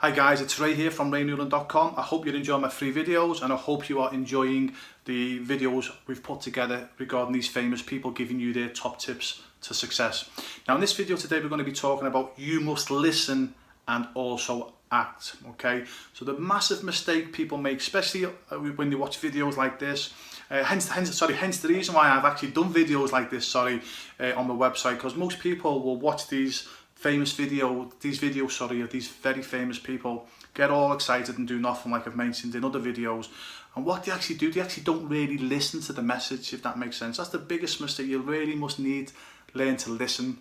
Hi guys, it's Ray here from raynewland.com. I hope you're enjoying my free videos and I hope you are enjoying the videos we've put together regarding these famous people giving you their top tips to success. Now in this video today we're going to be talking about you must listen and also act, okay? So the massive mistake people make, especially when you watch videos like this, hence the reason why I've actually done videos like this, on the website, because most people will watch these videos of these very famous people, get all excited and do nothing, like I've mentioned in other videos. And what they actually do, they actually don't really listen to the message, if that makes sense. That's the biggest mistake. You really must learn to listen.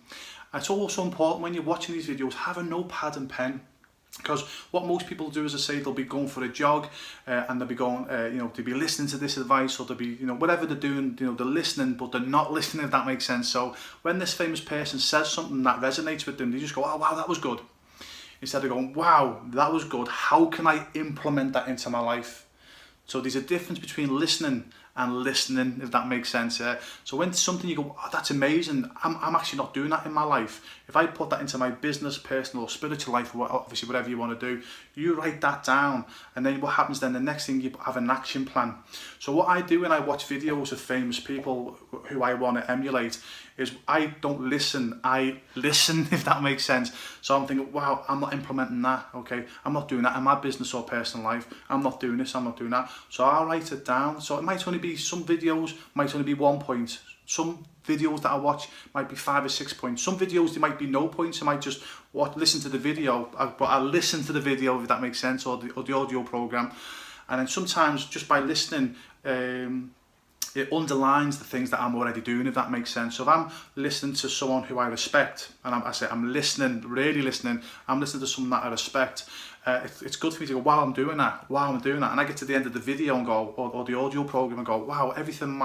And it's also important when you're watching these videos, have a notepad and pen. Because what most people do, as I say, they'll be going for a jog and they'll be going, they'll be listening to this advice, or they'll be, whatever they're doing, they're listening, but they're not listening, if that makes sense. So when this famous person says something that resonates with them, they just go, oh wow, that was good. Instead of going, wow, that was good, how can I implement that into my life? So there's a difference between listening and listening, if that makes sense. So when something you go, oh, that's amazing, I'm actually not doing that in my life. If I put that into my business, personal or spiritual life, or obviously whatever you want to do, you write that down. And then what happens then, the next thing, you have an action plan. So what I do when I watch videos of famous people who I want to emulate is I don't listen, I listen, if that makes sense. So I'm thinking, wow, I'm not implementing that, okay? I'm not doing that in my business or personal life. I'm not doing this, I'm not doing that. So I'll write it down. So it might only be, some videos might only be 1 point. Some videos that I watch might be 5 or 6 points. Some videos, there might be no points. I might just listen to the video, but I'll listen to the video, if that makes sense, or the audio program. And then sometimes just by listening, it underlines the things that I'm already doing, if that makes sense. So if I'm listening to someone who I respect, and I'm listening, really listening, I'm listening to someone that I respect, it's good for me to go, wow, I'm doing that, and I get to the end of the video and go, or the audio program, and go, wow, everything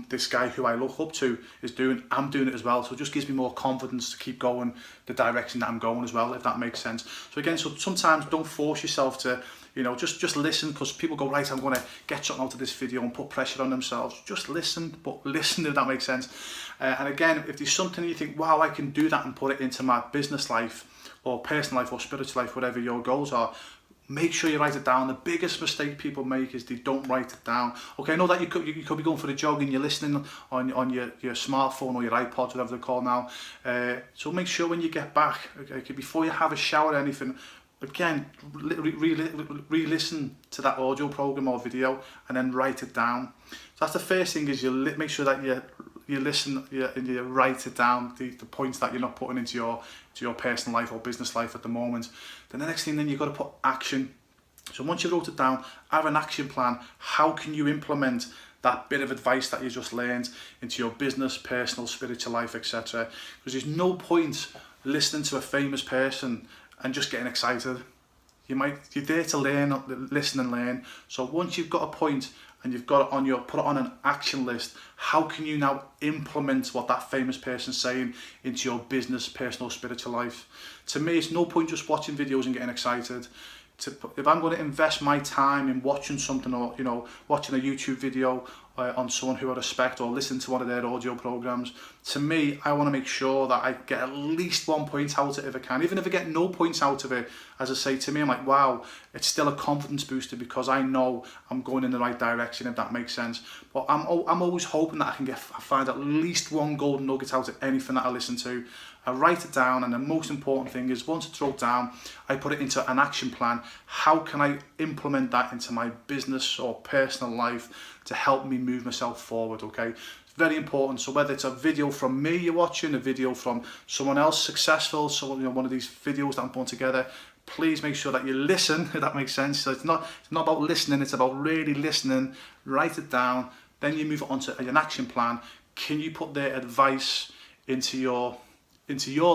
this guy who I look up to is doing, I'm doing it as well. So it just gives me more confidence to keep going the direction that I'm going as well, if that makes sense. So again, so sometimes don't force yourself to, just listen, because people go, right, I'm going to get something out of this video and put pressure on themselves. Just listen, but listen, if that makes sense. And again, if there's something you think, wow, I can do that and put it into my business life or personal life or spiritual life, whatever your goals are, make sure you write it down. The biggest mistake people make is they don't write it down. Okay, I know that you could be going for a jog and you're listening on your smartphone or your iPod, whatever they're called now. So make sure when you get back, okay, before you have a shower or anything, again, re-listen to that audio program or video and then write it down. So that's the first thing, is you make sure that you listen and you write it down, the points that you're not putting into your personal life or business life at the moment. Then the next thing, then you've got to put action. So once you wrote it down, have an action plan. How can you implement that bit of advice that you just learned into your business, personal, spiritual life, etc.? Because there's no point listening to a famous person and just getting excited. You're there to learn, listen and learn. So once you've got a point and you've got it put it on an action list, how can you now implement what that famous person's saying into your business, personal, spiritual life? To me, it's no point just watching videos and getting excited. If I'm going to invest my time in watching something, or watching a YouTube video on someone who I respect, or listen to one of their audio programs, to me, I want to make sure that I get at least 1 point out of it if I can. Even if I get no points out of it, as I say, to me, I'm like, wow, it's still a confidence booster, because I know I'm going in the right direction, if that makes sense. But I'm always hoping that I can find at least one golden nugget out of anything that I listen to. I write it down, and the most important thing is, once it's wrote down, I put it into an action plan. How can I implement that into my business or personal life to help me move myself forward, okay? It's very important. So whether it's a video from me you're watching, a video from someone else successful, one of these videos that I'm putting together, please make sure that you listen, if that makes sense. So it's not about listening, it's about really listening. Write it down, then you move on to an action plan. Can you put their advice into your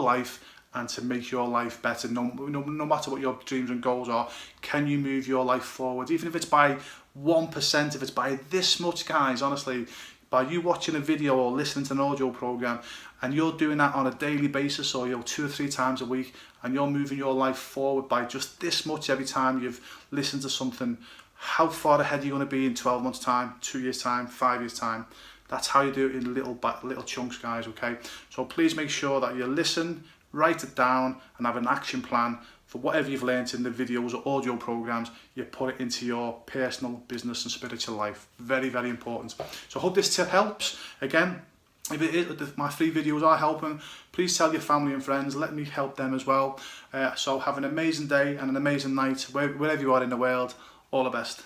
life and to make your life better? No matter what your dreams and goals are, can you move your life forward? Even if it's by 1%, if it's by this much, guys, honestly, by you watching a video or listening to an audio program, and you're doing that on a daily basis, or 2 or 3 times a week, and you're moving your life forward by just this much every time you've listened to something, how far ahead are you going to be in 12 months time, 2 years time, 5 years time? That's how you do it in little chunks, guys, okay? So please make sure that you listen, write it down and have an action plan for whatever you've learned in the videos or audio programs. You put it into your personal, business and spiritual life. Very, very important. So I hope this tip helps. Again, if it is, if my free videos are helping, please tell your family and friends, let me help them as well. So have an amazing day and an amazing night wherever you are in the world. All the best.